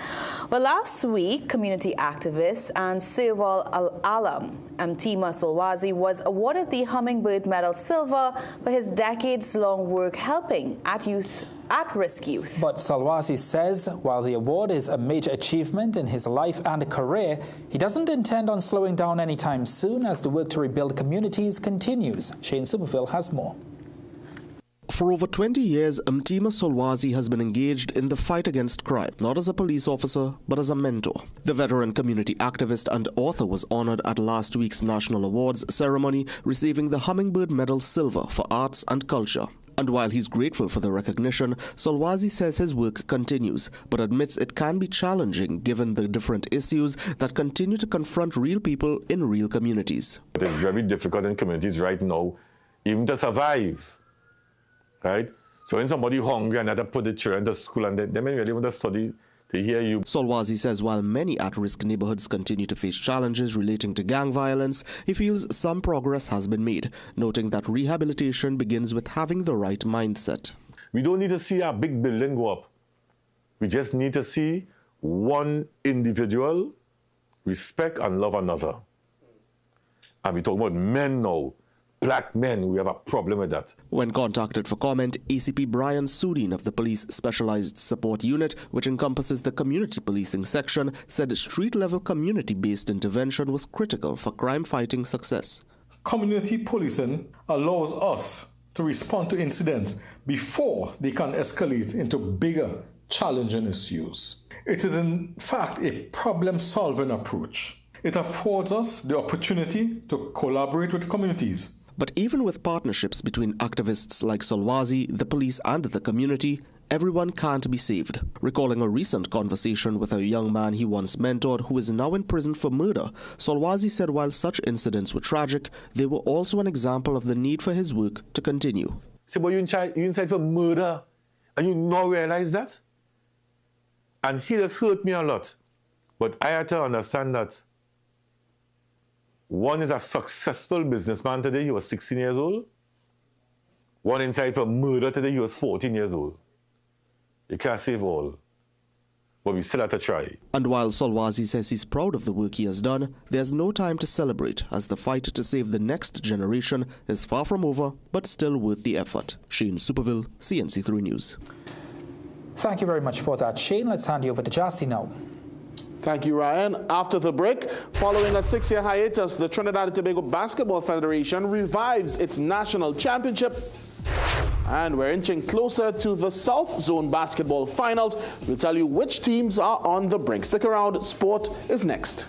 Well, last week, community activist and Serval alum Mtima Solwazi was awarded the Hummingbird Medal Silver for his decades-long work helping at-risk youth. But Solwazi says while the award is a major achievement in his life and career, he doesn't intend on slowing down anytime soon as the work to rebuild communities continues. Shane Superville has more. For over 20 years, Mtima Solwazi has been engaged in the fight against crime, not as a police officer, but as a mentor. The veteran community activist and author was honored at last week's National Awards ceremony, receiving the Hummingbird Medal Silver for Arts and Culture. And while he's grateful for the recognition, Solwazi says his work continues, but admits it can be challenging given the different issues that continue to confront real people in real communities. It's very difficult in communities right now, even to survive. Right? So when somebody hungry and had to put the children to school and they may really want to study to hear you. Solwazi says while many at-risk neighborhoods continue to face challenges relating to gang violence, he feels some progress has been made, noting that rehabilitation begins with having the right mindset. We don't need to see a big building go up. We just need to see one individual respect and love another. And we're talking about men now. Black men, we have a problem with that. When contacted for comment, ACP Brian Sudin of the Police Specialized Support Unit, which encompasses the community policing section, said street-level community-based intervention was critical for crime-fighting success. Community policing allows us to respond to incidents before they can escalate into bigger, challenging issues. It is in fact a problem-solving approach. It affords us the opportunity to collaborate with communities. But even with partnerships between activists like Solwazi, the police and the community, everyone can't be saved. Recalling a recent conversation with a young man he once mentored who is now in prison for murder, Solwazi said while such incidents were tragic, they were also an example of the need for his work to continue. See, but you're inside for murder, and you not realize that? And he just hurt me a lot. But I had to understand that one is a successful businessman today, he was 16 years old. One inside for murder today, he was 14 years old. You can't save all, but we still have to try. And while Solwazi says he's proud of the work he has done, there's no time to celebrate as the fight to save the next generation is far from over, but still worth the effort. Shane Superville, CNC3 News. Thank you very much for that, Shane. Let's hand you over to Jassy now. Thank you, Ryan. After the break, following a 6-year hiatus, the Trinidad and Tobago Basketball Federation revives its national championship. And we're inching closer to the South Zone Basketball Finals. We'll tell you which teams are on the brink. Stick around. Sport is next.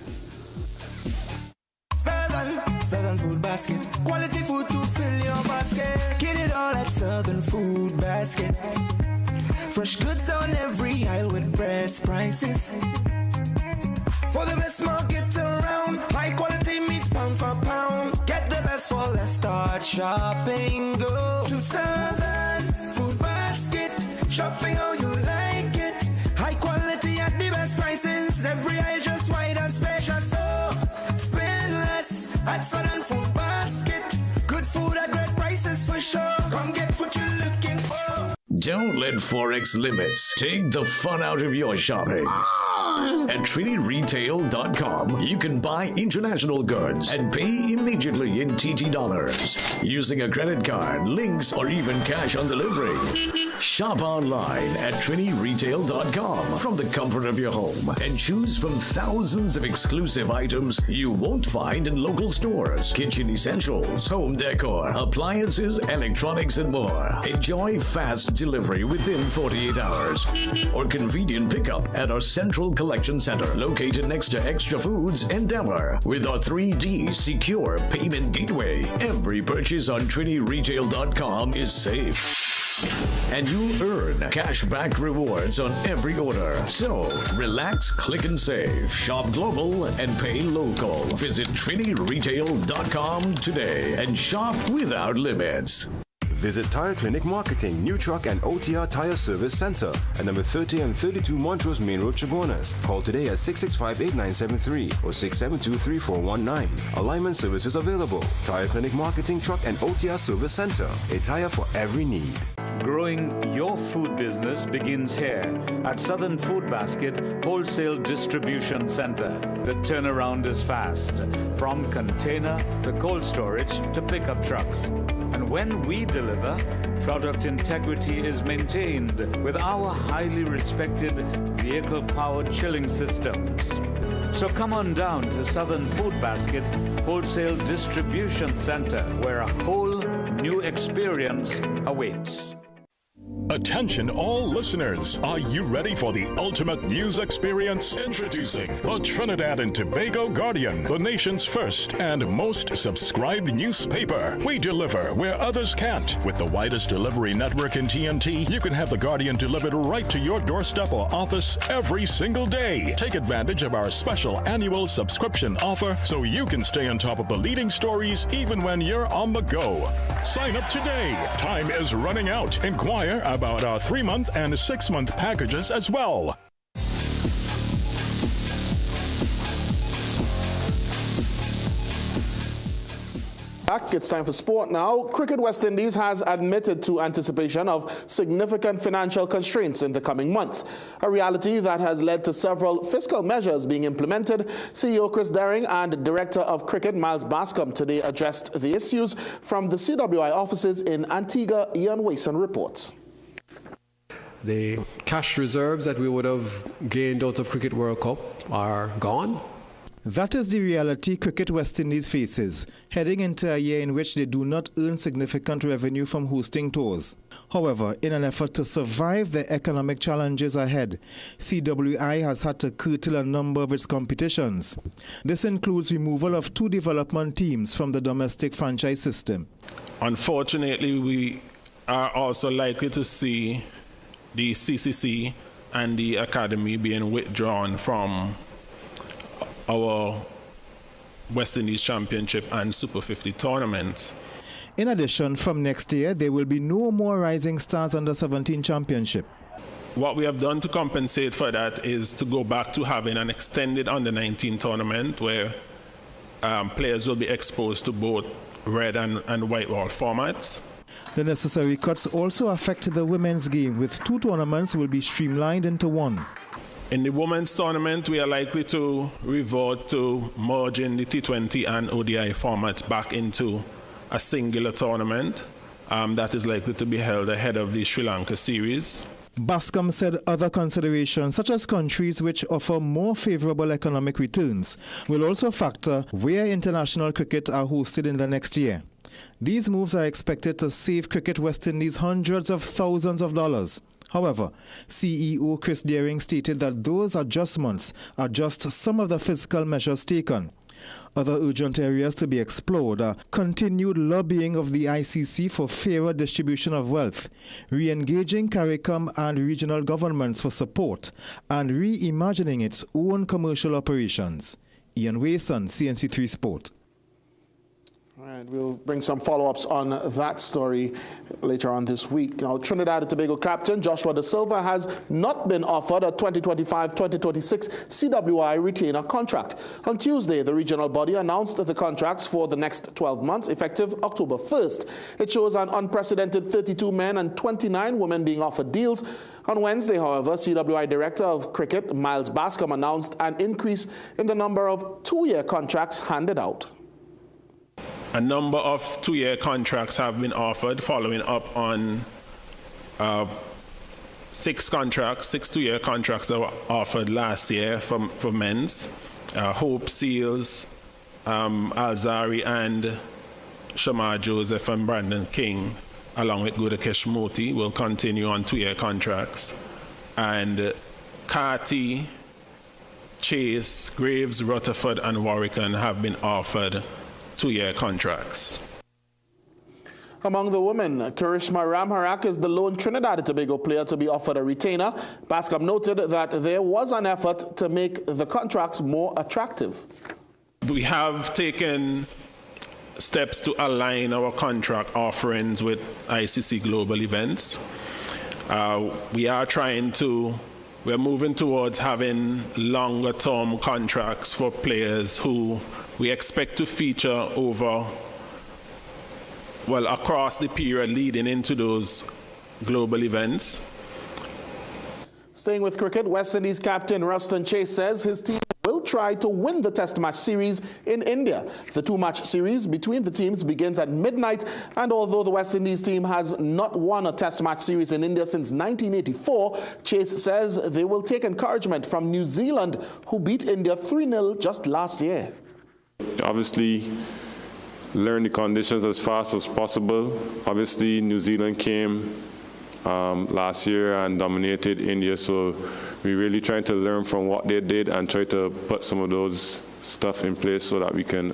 Southern Food Basket. Quality food to fill your basket. Get it all at Southern Food Basket. Fresh goods on every aisle with best prices. For the best market around, high quality meats pound for pound. Get the best for less, start shopping. Go to Southern Food Basket. Shopping how you like it. High quality at the best prices. Every aisle just wide and special. So spend less at Southern Food Basket. Good food at great prices for sure. Come get what you're looking for. Don't let Forex limits take the fun out of your shopping. At TrinityRetail.com, you can buy international goods and pay immediately in TT dollars using a credit card, links, or even cash on delivery. Shop online at trinityretail.com from the comfort of your home and choose from thousands of exclusive items you won't find in local stores. Kitchen essentials, home decor, appliances, electronics, and more. Enjoy fast delivery within 48 hours or convenient pickup at our Central Collection Center located next to Extra Foods Endeavor. With our 3D secure payment gateway, every purchase on trinityretail.com is safe. And you'll earn cashback rewards on every order. So, relax, click and save. Shop global and pay local. Visit trinityretail.com today and shop without limits. Visit Tire Clinic Marketing, New Truck and OTR Tire Service Center at number 30 and 32 Montrose Main Road, Chaguanas. Call today at 665-8973 or 672-3419. Alignment services available. Tire Clinic Marketing, Truck and OTR Service Center. A tire for every need. Growing your food business begins here at Southern Food Basket Wholesale Distribution Center. The turnaround is fast, from container to cold storage to pickup trucks. And when we deliver, product integrity is maintained with our highly respected vehicle-powered chilling systems. So come on down to Southern Food Basket Wholesale Distribution Center, where a whole new experience awaits. Attention all listeners, are you ready for the ultimate news experience? Introducing the Trinidad and Tobago Guardian, the nation's first and most subscribed newspaper. We deliver where others can't. With the widest delivery network in TNT, you can have the Guardian delivered right to your doorstep or office every single day. Take advantage of our special annual subscription offer so you can stay on top of the leading stories even when you're on the go. Sign up today. Time is running out. Inquire about our 3-month and 6-month packages as well. Back, it's time for sport now. Cricket West Indies has admitted to anticipation of significant financial constraints in the coming months, a reality that has led to several fiscal measures being implemented. CEO Chris Daring and Director of Cricket Miles Bascom today addressed the issues from the CWI offices in Antigua. Ian Wason reports. The cash reserves that we would have gained out of Cricket World Cup are gone. That is the reality Cricket West Indies faces, heading into a year in which they do not earn significant revenue from hosting tours. However, in an effort to survive the economic challenges ahead, CWI has had to curtail a number of its competitions. This includes removal of 2 development teams from the domestic franchise system. Unfortunately, we are also likely to see the CCC and the Academy being withdrawn from our West Indies Championship and Super 50 tournaments. In addition, from next year, there will be no more Rising Stars Under-17 Championship. What we have done to compensate for that is to go back to having an extended Under-19 tournament where players will be exposed to both red and white ball formats. The necessary cuts also affect the women's game, with 2 tournaments will be streamlined into 1. In the women's tournament, we are likely to revert to merging the T20 and ODI formats back into a singular tournament that is likely to be held ahead of the Sri Lanka series. Bascom said other considerations, such as countries which offer more favorable economic returns, will also factor where international cricket are hosted in the next year. These moves are expected to save Cricket West Indies hundreds of thousands of dollars. However, CEO Chris Daring stated that those adjustments are just some of the fiscal measures taken. Other urgent areas to be explored are continued lobbying of the ICC for fairer distribution of wealth, re-engaging CARICOM and regional governments for support, and reimagining its own commercial operations. Ian Wason, CNC3 Sport. And we'll bring some follow-ups on that story later on this week. Now, Trinidad and Tobago captain Joshua Da Silva has not been offered a 2025-2026 CWI retainer contract. On Tuesday, the regional body announced the contracts for the next 12 months, effective October 1st. It shows an unprecedented 32 men and 29 women being offered deals. On Wednesday, however, CWI Director of Cricket Miles Bascom announced an increase in the number of 2-year contracts handed out. A number of 2-year contracts have been offered following up on 6 2-year contracts that were offered last year for men's. Hope Seals, Alzari and Shamar Joseph and Brandon King, along with Gudakesh Moti, will continue on 2-year contracts. And Carty, Chase, Graves, Rutherford and Warwickon have been offered 2-year contracts. Among the women, Karishma Ramharak is the lone Trinidad and Tobago player to be offered a retainer. BASCOM noted that there was an effort to make the contracts more attractive. We have taken steps to align our contract offerings with ICC global events. We're moving towards having longer term contracts for players who we expect to feature across the period leading into those global events. Staying with cricket, West Indies captain Ruston Chase says his team will try to win the Test match series in India. The 2-match series between the teams begins at midnight, and although the West Indies team has not won a Test match series in India since 1984, Chase says they will take encouragement from New Zealand, who beat India 3-0 just last year. Obviously, learn the conditions as fast as possible. Obviously, New Zealand came last year and dominated India, so we're really trying to learn from what they did and try to put some of those stuff in place so that we can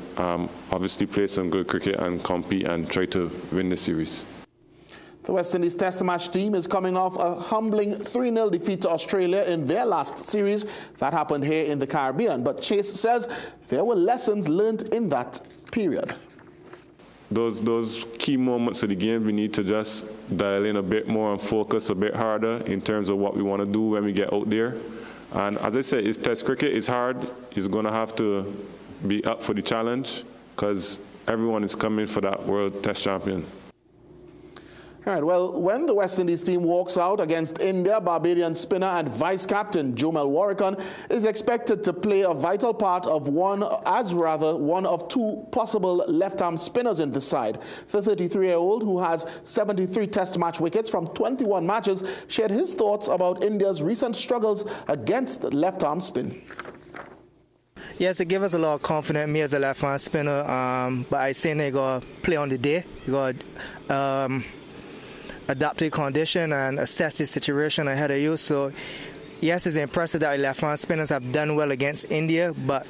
obviously play some good cricket and compete and try to win the series. The West Indies Test match team is coming off a humbling 3-0 defeat to Australia in their last series. That happened here in the Caribbean, but Chase says there were lessons learned in that period. Those key moments of the game, we need to just dial in a bit more and focus a bit harder in terms of what we want to do when we get out there. And as I said, it's Test cricket. It's hard. It's going to have to be up for the challenge because everyone is coming for that World Test champion. All right, well, when the West Indies team walks out against India, Barbadian spinner and vice-captain Jomel Warwickon is expected to play a vital part of one of 2 possible left-arm spinners in the side. The 33-year-old, who has 73 Test match wickets from 21 matches, shared his thoughts about India's recent struggles against left-arm spin. Yes, it gave us a lot of confidence, me as a left-arm spinner, but I think they got to play on the day. You got adapt to the condition and assess the situation ahead of you. So, yes, it's impressive that left-arm spinners have done well against India, but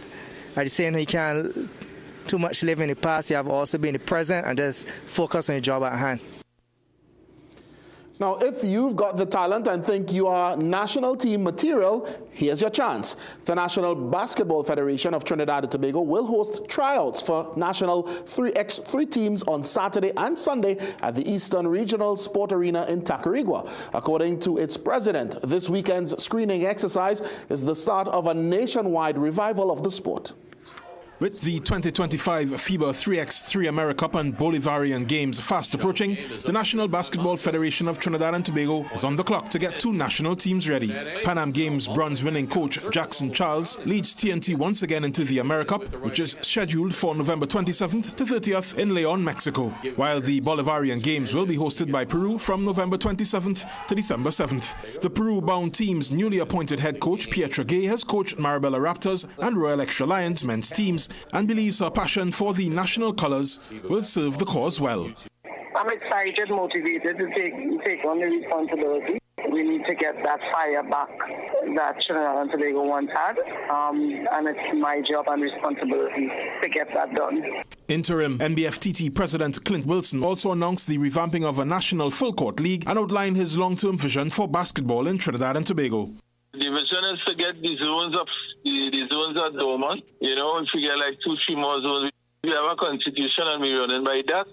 at the same time, you can't too much live in the past. You have also been in the present and just focus on your job at hand. Now, if you've got the talent and think you are national team material, here's your chance. The National Basketball Federation of Trinidad and Tobago will host tryouts for national 3x3 teams on Saturday and Sunday at the Eastern Regional Sport Arena in Tacarigua. According to its president, this weekend's screening exercise is the start of a nationwide revival of the sport. With the 2025 FIBA 3x3 AmeriCup and Bolivarian Games fast approaching, the National Basketball Federation of Trinidad and Tobago is on the clock to get 2 national teams ready. Pan Am Games bronze-winning coach Jackson Charles leads TNT once again into the AmeriCup, which is scheduled for November 27th to 30th in Leon, Mexico, while the Bolivarian Games will be hosted by Peru from November 27th to December 7th. The Peru-bound team's newly appointed head coach Pietra Gay has coached Marabella Raptors and Royal Extra Lions men's teams, and believes her passion for the national colours will serve the cause well. I'm excited, motivated to take on the responsibility. We need to get that fire back that Trinidad and Tobago once had, and it's my job and responsibility to get that done. Interim NBFTT President Clint Wilson also announced the revamping of a national full-court league and outlined his long-term vision for basketball in Trinidad and Tobago. The vision is to get the zones are dormant. You know, if we get like 2-3 more zones, we have a constitution and we're running by that.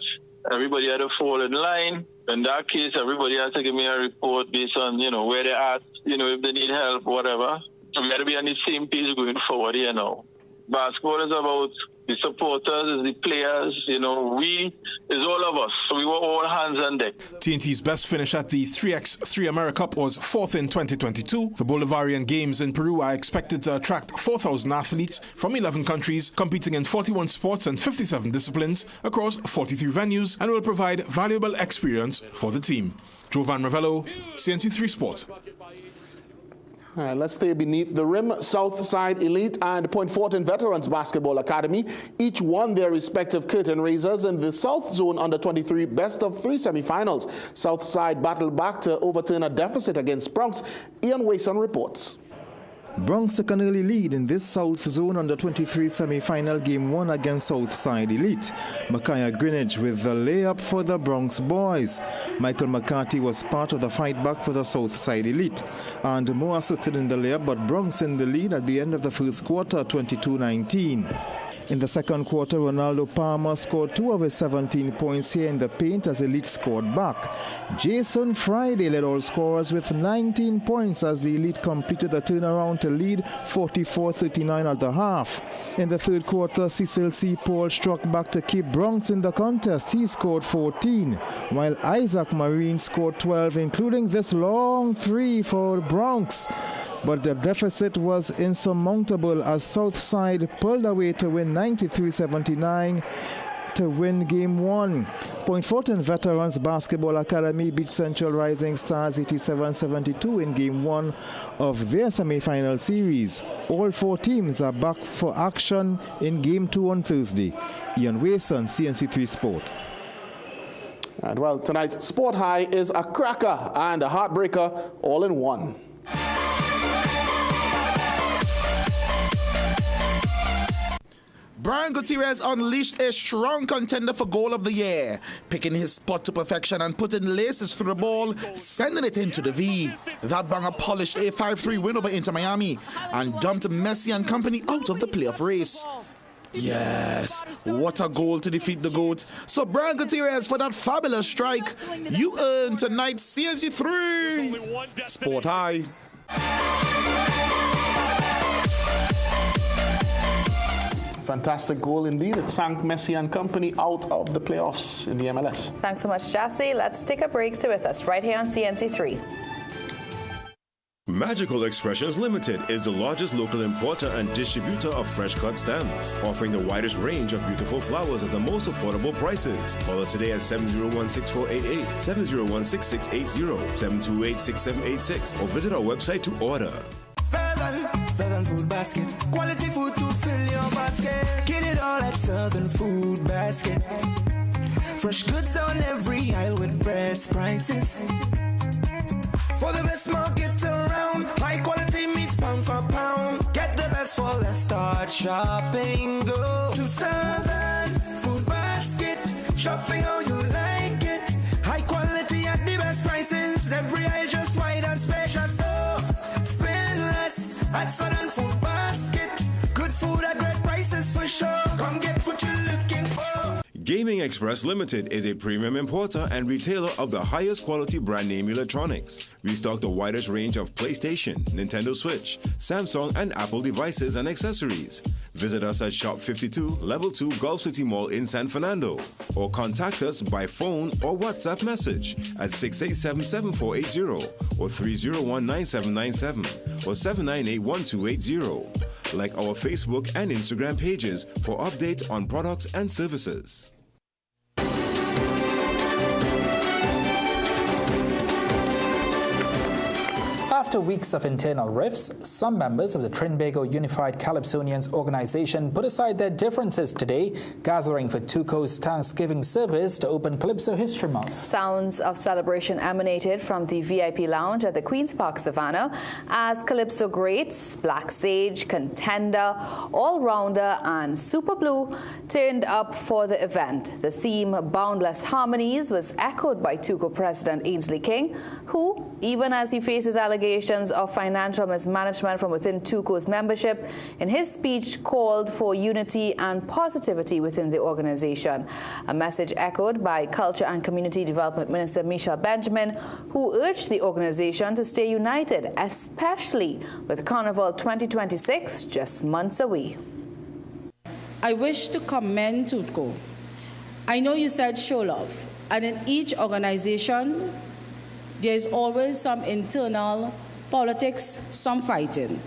Everybody had to fall in line. In that case, everybody has to give me a report based on, where they're at, if they need help, whatever. So we got to be on the same page going forward here now. Basketball is about the supporters, it's the players, you know, it's all of us. So we were all hands on deck. TNT's best finish at the 3x3 AmeriCup was 4th in 2022. The Bolivarian Games in Peru are expected to attract 4,000 athletes from 11 countries, competing in 41 sports and 57 disciplines across 43 venues, and will provide valuable experience for the team. Jovan Ravello, CNC3 Sport. All right, let's stay beneath the rim. Southside Elite and Point Fortin Veterans Basketball Academy each won their respective curtain raisers in the South Zone Under-23 best-of-3 semifinals. Southside battled back to overturn a deficit against Bronx. Ian Wason reports. Bronx took an early lead in this South Zone Under-23 semi-final Game 1 against Southside Elite. Micaiah Greenwich with the layup for the Bronx boys. Michael McCarthy was part of the fight back for the Southside Elite. And Moore assisted in the layup, but Bronx in the lead at the end of the first quarter, 22-19. In the second quarter, Ronaldo Palmer scored 2 of his 17 points here in the paint as Elite scored back. Jason Friday led all scorers with 19 points as the Elite completed the turnaround to lead 44-39 at the half. In the third quarter, Cecil C. Paul struck back to keep Bronx in the contest. He scored 14, while Isaac Marine scored 12, including this long three for Bronx. But the deficit was insurmountable as Southside pulled away to win 93-79 to win Game 1. Point Fortin Veterans Basketball Academy beat Central Rising Stars 87-72 in Game 1 of their semi-final series. All 4 teams are back for action in Game 2 on Thursday. Ian Wason, CNC3 Sport. And well, tonight's Sport High is a cracker and a heartbreaker all in one. Brian Gutierrez unleashed a strong contender for goal of the year, picking his spot to perfection and putting laces through the ball, sending it into the V. That banger polished a 5-3 win over Inter Miami and dumped Messi and company out of the playoff race. Yes, what a goal to defeat the GOAT. So Brian Gutierrez, for that fabulous strike, you earn tonight's CNC3 Sport High. Fantastic goal indeed. It sank Messi and company out of the playoffs in the MLS. Thanks so much, Jassy. Let's take a break. Stay with us right here on CNC3. Magical Expressions Limited is the largest local importer and distributor of fresh cut stems, offering the widest range of beautiful flowers at the most affordable prices. Call us today at 701-6488, 701-6680, 728-6786, or visit our website to order. Southern Food Basket. Quality food to fill your basket. Get it all at Southern Food Basket. Fresh goods on every aisle with best prices. For the best market around. High quality meats pound for pound. Get the best for less. Start shopping. Go to Southern Food Basket. Shopping how you like it. High quality at the best prices. Every aisle just wide and special. So spend less at Southern Food Basket. Good food at great prices for sure. Come get what you're looking for. Gaming Express Limited is a premium importer and retailer of the highest quality brand name electronics. We stock the widest range of PlayStation, Nintendo Switch, Samsung and Apple devices and accessories. Visit us at Shop 52, Level 2 Gulf City Mall in San Fernando, or contact us by phone or WhatsApp message at 687-7480 or 301-9797 or 798-1280. Like our Facebook and Instagram pages for updates on products and services. After weeks of internal rifts, some members of the Tobago Unified Calypsonians organization put aside their differences today, gathering for TUCO's Thanksgiving service to open Calypso History Month. Sounds of celebration emanated from the VIP lounge at the Queen's Park Savannah as Calypso greats, Black Sage, Contender, All-Rounder and Super Blue turned up for the event. The theme, Boundless Harmonies, was echoed by TUCO President Ainsley King, who, even as he faces allegations of financial mismanagement from within TUCO's membership, in his speech called for unity and positivity within the organization. A message echoed by Culture and Community Development Minister Michelle Benjamin, who urged the organization to stay united, especially with Carnival 2026 just months away. I wish to commend TUTCO. I know you said show love, and in each organization, there is always some internal politics, some fighting.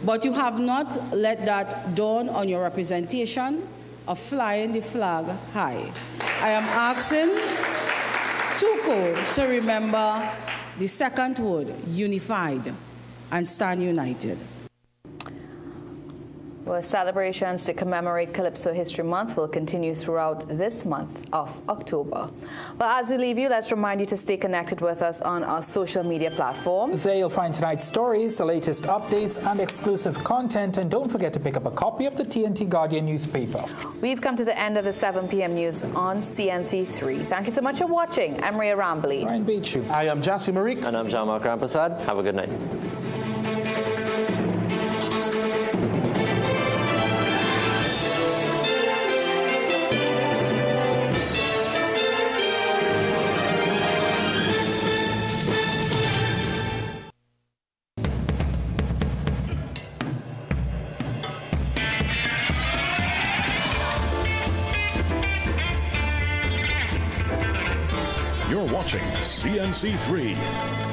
But you have not let that dawn on your representation of flying the flag high. I am asking TUTCO to remember the second word, unified, and stand united. Well, celebrations to commemorate Calypso History Month will continue throughout this month of October. Well, as we leave you, let's remind you to stay connected with us on our social media platforms. There you'll find tonight's stories, the latest updates, and exclusive content. And don't forget to pick up a copy of the TNT Guardian newspaper. We've come to the end of the 7 p.m. news on CNC3. Thank you so much for watching. I'm Rhea Rambley. Ryan Beachu. I am Jassi Marik. And I'm Jean-Marc Ramprasad. Have a good night. You're watching CNC3.